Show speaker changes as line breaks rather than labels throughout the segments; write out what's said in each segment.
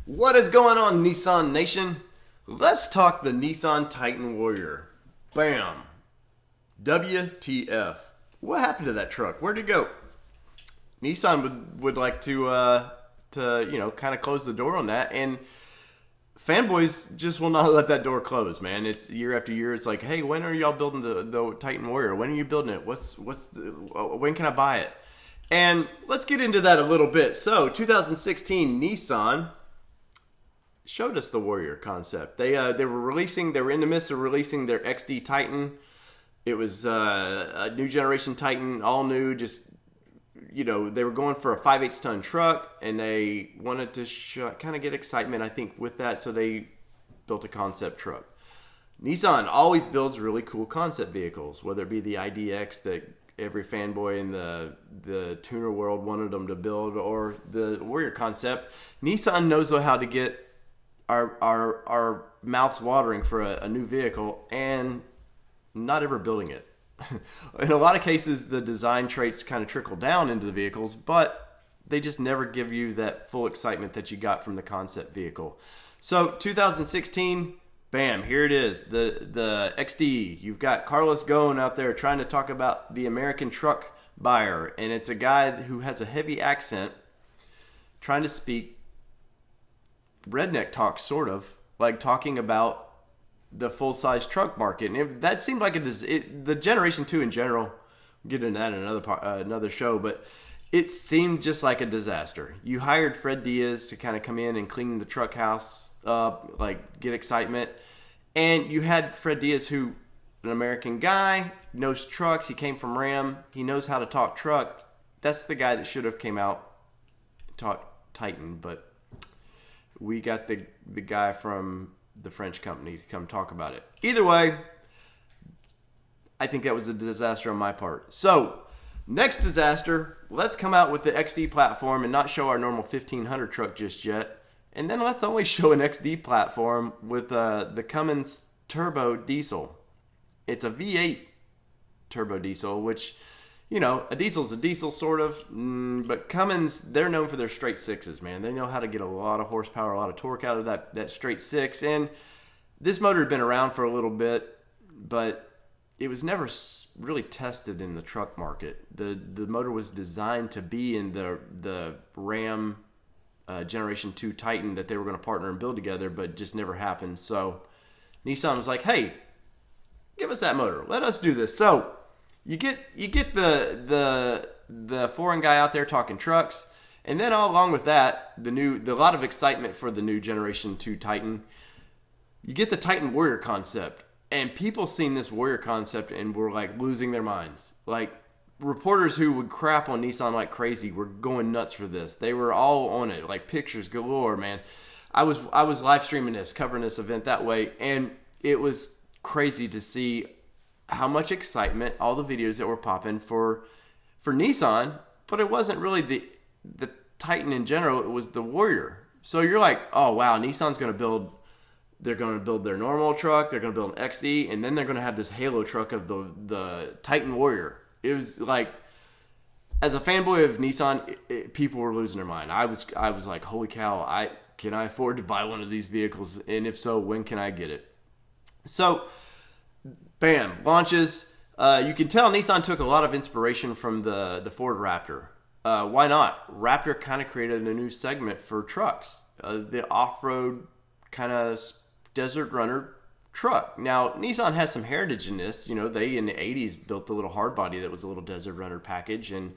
What is going on, Nissan Nation? Let's talk the Nissan Titan Warrior. Bam. WTF. What happened to that truck? Where'd it go? Nissan would like to kind of close the door on that, and fanboys just will not let that door close, man. It's year after year. It's like, hey, when are y'all building the Titan Warrior? When are you building it? When can I buy it? And let's get into that a little bit. So, 2016, Nissan showed us the Warrior concept. They were in the midst of releasing their XD Titan. It was a new generation Titan, all new. Just they were going for a 5/8 ton truck, and they wanted to kind of get excitement, I think, with that. So they built a concept truck. Nissan always builds really cool concept vehicles, whether it be the IDX that every fanboy in the tuner world wanted them to build, or the Warrior concept. Nissan knows how to get our mouths watering for a new vehicle and not ever building it. In a lot of cases, the design traits kind of trickle down into the vehicles, but they just never give you that full excitement that you got from the concept vehicle. So 2016, bam, here it is, the XD. You've got Carlos Ghosn out there trying to talk about the American truck buyer, and it's a guy who has a heavy accent trying to speak redneck talk, sort of like talking about the full-size truck market. And that seemed like the Generation 2 in general, we'll get into that in another show, but it seemed just like a disaster. You hired Fred Diaz to kind of come in and clean the truck house up, like get excitement. And you had Fred Diaz, who, an American guy, knows trucks. He came from Ram. He knows how to talk truck. That's the guy that should have came out and talked Titan, but we got the guy from the French company to come talk about it. Either way, I think that was a disaster on my part. So, next disaster, let's come out with the XD platform and not show our normal 1500 truck just yet. And then let's only show an XD platform with the Cummins turbo diesel. It's a V8 turbo diesel, which, a diesel's a diesel, sort of. But Cummins, they're known for their straight sixes, man. They know how to get a lot of horsepower, a lot of torque out of that straight six. And this motor had been around for a little bit, but it was never really tested in the truck market. The motor was designed to be in the Ram Generation 2 Titan that they were going to partner and build together, but just never happened. So Nissan was like, hey, give us that motor. Let us do this. So you get the foreign guy out there talking trucks, and then all along with that, the lot of excitement for the new Generation 2 Titan. You get the Titan Warrior concept, and people seen this Warrior concept and were like losing their minds. Like reporters who would crap on Nissan like crazy were going nuts for this. They were all on it, like pictures galore, man. I was live streaming this, covering this event that way, and it was crazy to see how much excitement, all the videos that were popping for Nissan, but it wasn't really the Titan in general, it was the Warrior. So you're like, oh wow, Nissan's going to build their normal truck, they're going to build an XE, and then they're going to have this halo truck of the Titan Warrior. It was like, as a fanboy of Nissan, people were losing their mind. I was like, holy cow, can I afford to buy one of these vehicles? And if so, when can I get it? So, bam, launches. You can tell Nissan took a lot of inspiration from the Ford Raptor. Why not? Raptor kind of created a new segment for trucks. The off-road kind of desert runner truck. Now, Nissan has some heritage in this. They in the 80s built the little hard body that was a little desert runner package. And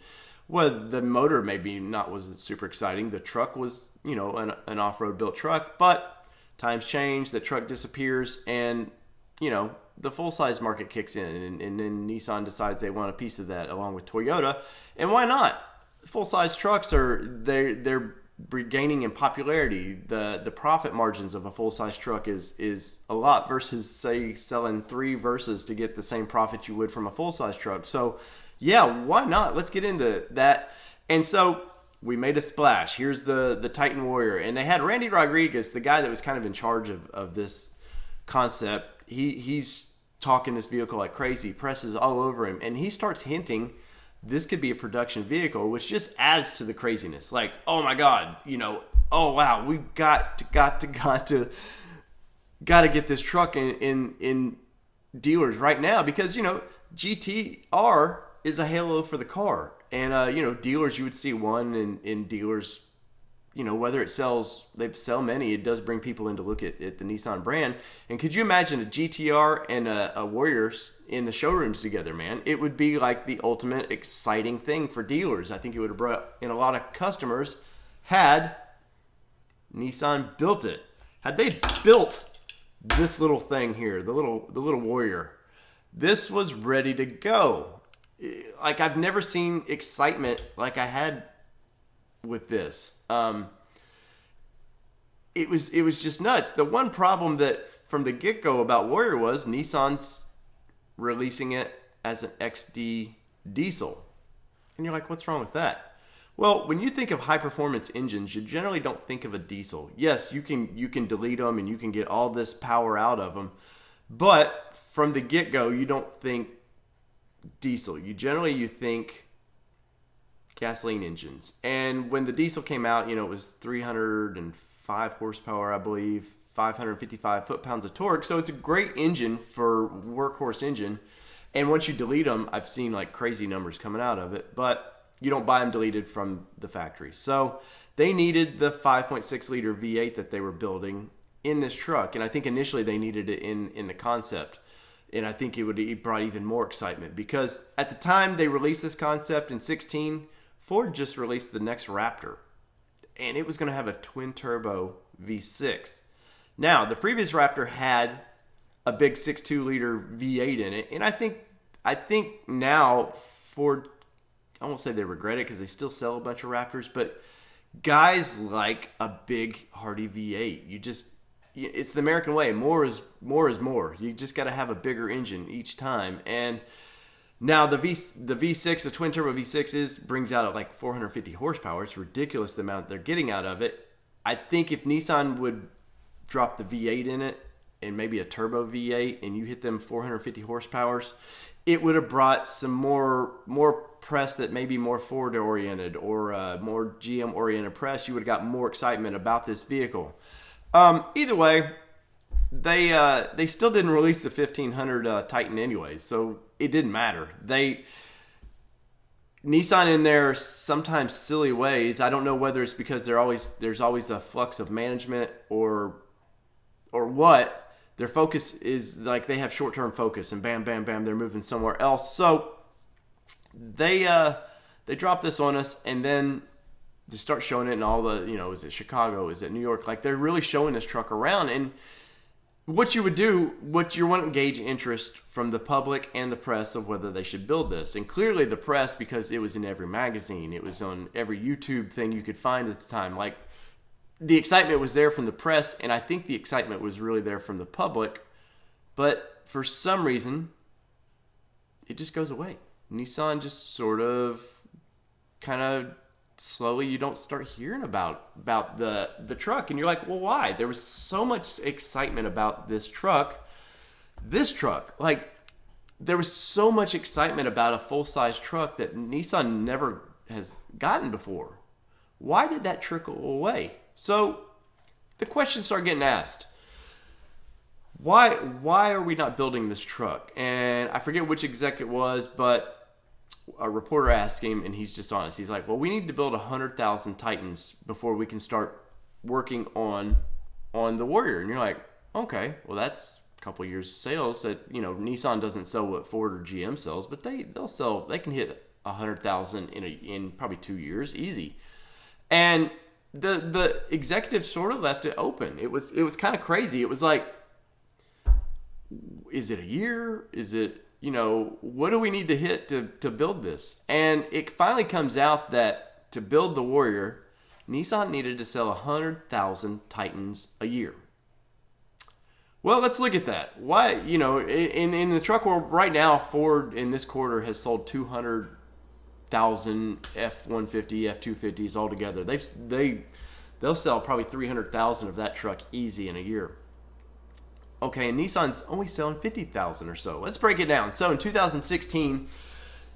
the motor maybe wasn't super exciting. The truck was, an off-road built truck. But times change, the truck disappears, and, the full-size market kicks in, and then Nissan decides they want a piece of that along with Toyota. And why not? Full-size trucks they're gaining in popularity. The profit margins of a full-size truck is a lot versus, say, selling 3 Versas to get the same profit you would from a full-size truck. So, yeah, why not? Let's get into that. And so we made a splash. Here's the Titan Warrior. And they had Randy Rodriguez, the guy that was kind of in charge of this concept. He's talking this vehicle like crazy, presses all over him, and he starts hinting this could be a production vehicle, which just adds to the craziness. Like, oh my God, oh wow, we've got to get this truck in dealers right now, because GTR is a halo for the car, and dealers, you would see one in dealers, whether they sell many, it does bring people in to look at the Nissan brand. And could you imagine a GTR and a Warrior in the showrooms together, man? It would be like the ultimate exciting thing for dealers. I think it would have brought in a lot of customers had Nissan built it. Had they built this little thing here, the little Warrior, this was ready to go. Like, I've never seen excitement like I had with this. It was just nuts. The one problem that from the get-go about Warrior was Nissan's releasing it as an XD diesel. And you're like, what's wrong with that? Well, when you think of high-performance engines, you generally don't think of a diesel. Yes, you can delete them and you can get all this power out of them. But from the get-go, you don't think diesel. You think gasoline engines. And when the diesel came out, it was 305 horsepower, I believe, 555 foot-pounds of torque. So it's a great engine for workhorse engine. And once you delete them, I've seen like crazy numbers coming out of it, but you don't buy them deleted from the factory. So they needed the 5.6 liter V8 that they were building in this truck. And I think initially they needed it in the concept. And I think it brought even more excitement, because at the time they released this concept in 2016, Ford just released the next Raptor, and it was going to have a twin-turbo V6. Now, the previous Raptor had a big 6.2 liter V8 in it, and I think now Ford, I won't say they regret it because they still sell a bunch of Raptors, but guys like a big, hearty V8. It's the American way. More is more. You just got to have a bigger engine each time. And now the V6, the twin turbo V6 brings out at like 450 horsepower. It's ridiculous the amount they're getting out of it. I think if Nissan would drop the V8 in it and maybe a turbo V8 and you hit them 450 horsepower, it would have brought some more press that may be more Ford oriented or more GM oriented press. You would have got more excitement about this vehicle. Either way, they still didn't release the 1500 Titan anyways, so it didn't matter. Nissan in their sometimes silly ways, I don't know whether it's because there's always a flux of management or what, their focus is like they have short-term focus and bam, bam, bam, they're moving somewhere else. So they drop this on us, and then they start showing it in all the, is it Chicago? Is it New York? Like, they're really showing this truck around. And what you want to gauge interest from the public and the press of whether they should build this. And clearly the press, because it was in every magazine, it was on every YouTube thing you could find at the time. Like, the excitement was there from the press, and I think the excitement was really there from the public. But for some reason, it just goes away. Nissan just sort of kind of slowly, you don't start hearing about the truck, and you're like, well, why? There was so much excitement about this truck. Like, there was so much excitement about a full-size truck that Nissan never has gotten before. Why did that trickle away? So the questions start getting asked. Why are we not building this truck? And I forget which exec it was, but a reporter asked him, and he's just honest. He's like, well, we need to build 100,000 Titans before we can start working on the Warrior. And you're like, okay, well, that's a couple years sales that, Nissan doesn't sell what Ford or GM sells, but they can hit 100,000 in probably 2 years, easy. And the executive sort of left it open. It was kind of crazy. It was like, is it a year? Is it, what do we need to hit to build this? And it finally comes out that to build the Warrior, Nissan needed to sell 100,000 Titans a year. Well, let's look at that. Why, in the truck world right now, Ford in this quarter has sold 200,000 F-150, F-250s altogether. They'll sell probably 300,000 of that truck easy in a year. Okay, and Nissan's only selling 50,000 or so. Let's break it down. So in 2016,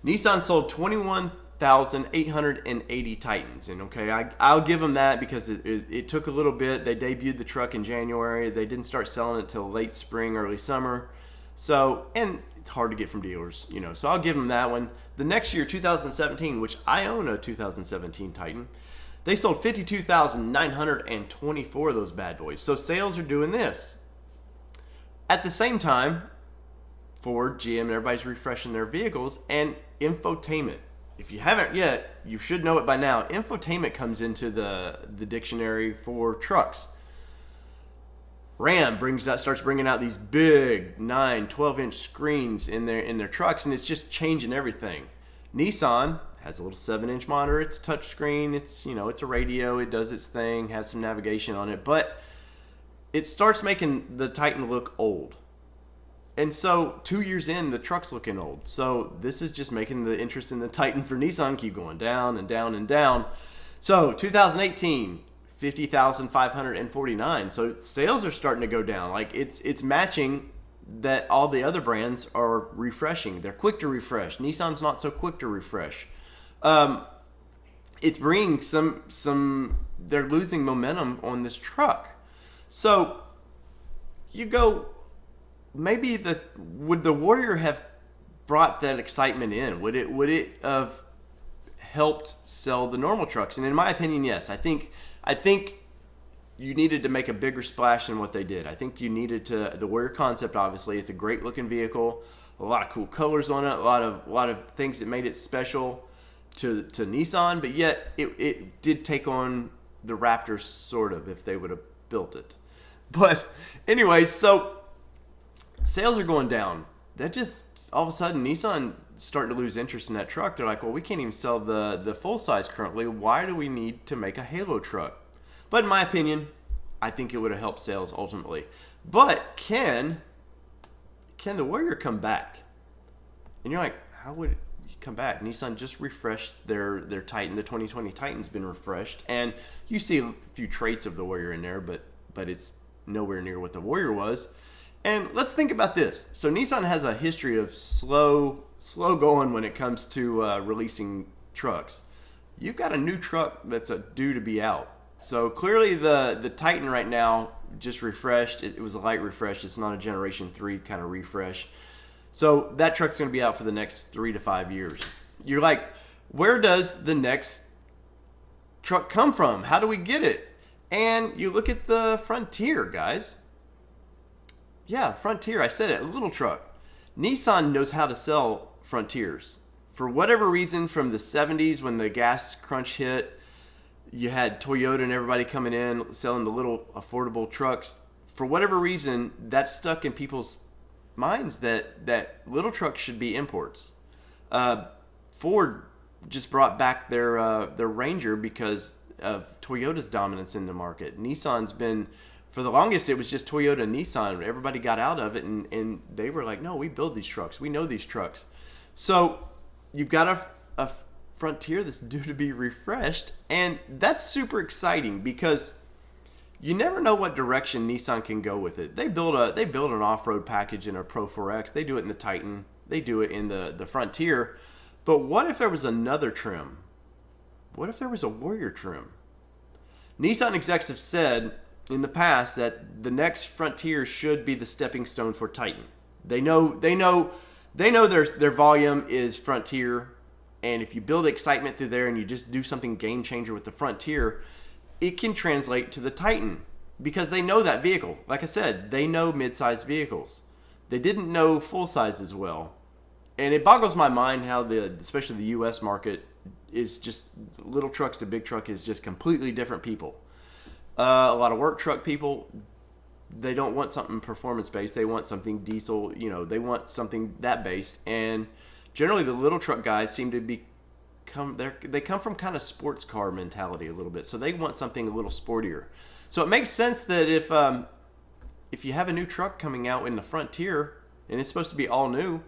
Nissan sold 21,880 Titans. And okay, I'll give them that because it took a little bit. They debuted the truck in January. They didn't start selling it till late spring, early summer. So, and it's hard to get from dealers, you know. So I'll give them that one. The next year, 2017, which I own a 2017 Titan, they sold 52,924 of those bad boys. So sales are doing this. At the same time, Ford, GM, and everybody's refreshing their vehicles, and infotainment. If you haven't yet, you should know it by now. Infotainment comes into the dictionary for trucks. Ram starts bringing out these big 9, 12-inch screens in their trucks, and it's just changing everything. Nissan has a little 7-inch monitor. It's touchscreen. It's it's a radio. It does its thing. Has some navigation on it, but it starts making the Titan look old. And so 2 years in, the truck's looking old. So this is just making the interest in the Titan for Nissan keep going down and down and down. So 2018, 50,549. So sales are starting to go down. Like it's matching that all the other brands are refreshing. They're quick to refresh. Nissan's not so quick to refresh. It's bringing some. They're losing momentum on this truck. So you go. Maybe would the Warrior have brought that excitement in? Would it have helped sell the normal trucks? And in my opinion, yes. I think you needed to make a bigger splash than what they did. I think you needed to. The Warrior concept, obviously, it's a great looking vehicle. A lot of cool colors on it. A lot of things that made it special to Nissan. But yet it did take on the Raptor sort of if they would have built it. But anyway, so. Sales are going down. That just all of a sudden Nissan starting to lose interest in that truck. They're like, well, we can't even sell the full size currently. Why do we need to make a Halo truck? But in my opinion, I think it would have helped sales ultimately. But can the Warrior come back? And you're like, how would he come back? Nissan just refreshed their Titan. The 2020 Titan's been refreshed, and you see a few traits of the Warrior in there, but it's nowhere near what the Warrior was. And let's think about this. So Nissan has a history of slow going when it comes to releasing trucks. You've got a new truck that's due to be out. So clearly the Titan right now just refreshed. It was a light refresh. It's not a Generation 3 kind of refresh. So that truck's going to be out for the next 3 to 5 years. You're like, where does the next truck come from? How do we get it? And you look at the Frontier, guys. Yeah, Frontier. I said it. A little truck. Nissan knows how to sell Frontiers. For whatever reason, from the 70s when the gas crunch hit, you had Toyota and everybody coming in selling the little affordable trucks. For whatever reason, that stuck in people's minds that little trucks should be imports. Ford just brought back their Ranger because of Toyota's dominance in the market. Nissan's been... For the longest, it was just Toyota and Nissan. Everybody got out of it, and they were like, no, we build these trucks. We know these trucks. So you've got a Frontier that's due to be refreshed, and that's super exciting because you never know what direction Nissan can go with it. They build an off-road package in a Pro 4X. They do it in the Titan. They do it in the Frontier. But what if there was another trim? What if there was a Warrior trim? Nissan execs have said in the past that the next Frontier should be the stepping stone for Titan. They know their volume is Frontier, and if you build excitement through there and you just do something game changer with the Frontier, it can translate to the Titan because they know that vehicle. Like I said, they know mid-sized vehicles. They didn't know full size as well. And it boggles my mind how especially the US market is just little trucks to big truck is just completely different people. A lot of work truck people, they don't want something performance based. They want something diesel. They want something that based. And generally, the little truck guys seem to they come from kind of sports car mentality a little bit. So they want something a little sportier. So it makes sense that if you have a new truck coming out in the Frontier and it's supposed to be all new,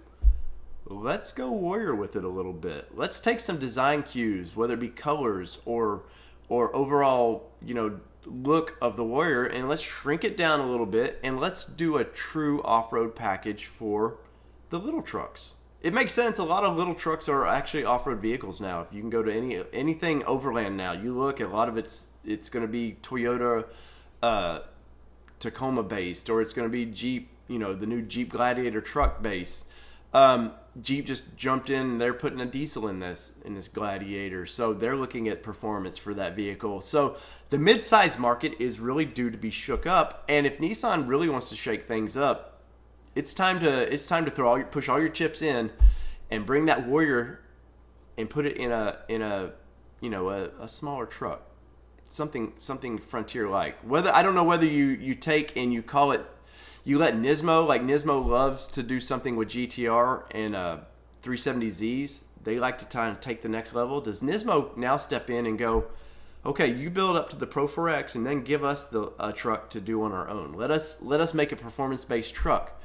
let's go Warrior with it a little bit. Let's take some design cues, whether it be colors or overall, look of the Warrior, and let's shrink it down a little bit and let's do a true off-road package for the little trucks. It makes sense. A lot of little trucks are actually off-road vehicles now. If you can go to anything overland now, you look at a lot of it's going to be Toyota Tacoma based, or it's going to be Jeep, the new Jeep Gladiator truck base. Jeep just jumped in. They're putting a diesel in this Gladiator, so they're looking at performance for that vehicle. So the mid-size market is really due to be shook up, and if Nissan really wants to shake things up, it's time to push all your chips in and bring that Warrior and put it in a smaller truck, something frontier like. I don't know whether you take and you call it. You let Nismo, like Nismo loves to do something with GTR and 370Zs. They like to try and take the next level. Does Nismo now step in and go, okay, you build up to the Pro 4X and then give us a truck to do on our own. Let us make a performance-based truck.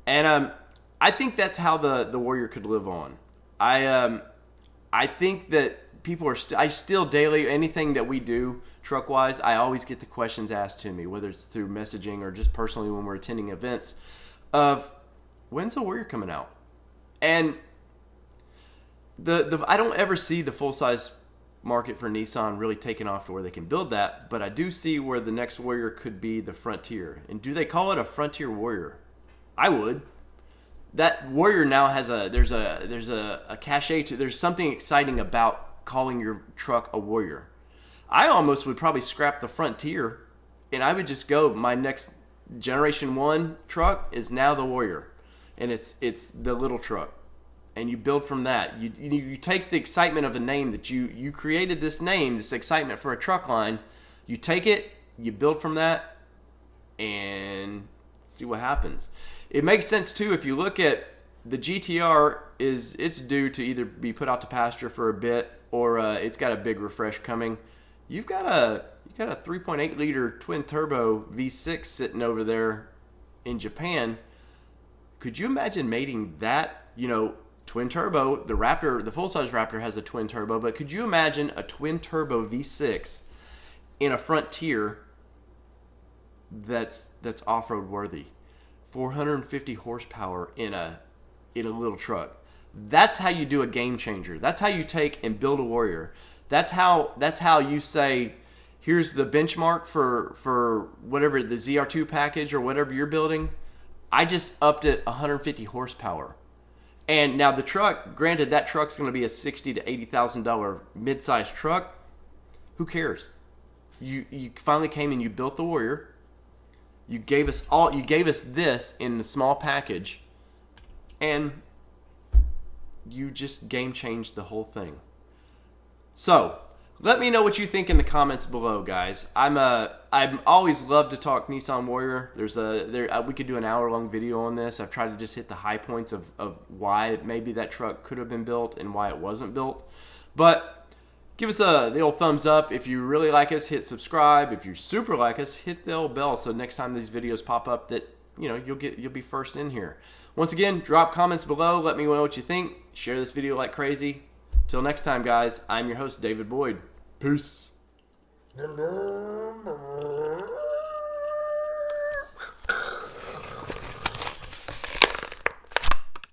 And I think that's how the Warrior could live on. I think that people I still daily, anything that we do truck-wise, I always get the questions asked to me, whether it's through messaging or just personally when we're attending events, of when's the Warrior coming out? And I don't ever see the full-size market for Nissan really taking off to where they can build that, but I do see where the next Warrior could be the Frontier. And do they call it a Frontier Warrior? I would. That Warrior now has there's a cachet to, there's something exciting about calling your truck a Warrior. I almost would probably scrap the Frontier, and I would just go, my next Generation 1 truck is now the Warrior, and it's the little truck, and you build from that. You take the excitement of a name that you created, this name, this excitement for a truck line, you take it, you build from that, and see what happens. It makes sense too if you look at the GTR, it's due to either be put out to pasture for a bit, or it's got a big refresh coming. You've got a 3.8 liter twin turbo V6 sitting over there in Japan. Could you imagine mating that, twin turbo? The Raptor, the full size Raptor has a twin turbo, but could you imagine a twin turbo V6 in a Frontier that's off-road worthy? 450 horsepower in a little truck. That's how you do a game changer. That's how you take and build a Warrior. That's how you say, here's the benchmark for whatever the ZR2 package or whatever you're building. I just upped it 150 horsepower. And now the truck, granted that truck's going to be a $60,000 to $80,000 mid-sized truck. Who cares? You finally came and you built the Warrior. You gave us this in the small package, and you just game changed the whole thing. So, let me know what you think in the comments below, guys. I'm always love to talk Nissan Warrior. We could do an hour-long video on this. I've tried to just hit the high points of why maybe that truck could have been built and why it wasn't built. But give us the old thumbs up. If you really like us, hit subscribe. If you super like us, hit the old bell so next time these videos pop up that you'll be first in here. Once again, drop comments below. Let me know what you think. Share this video like crazy. Till next time, guys, I'm your host, David Boyd. Peace.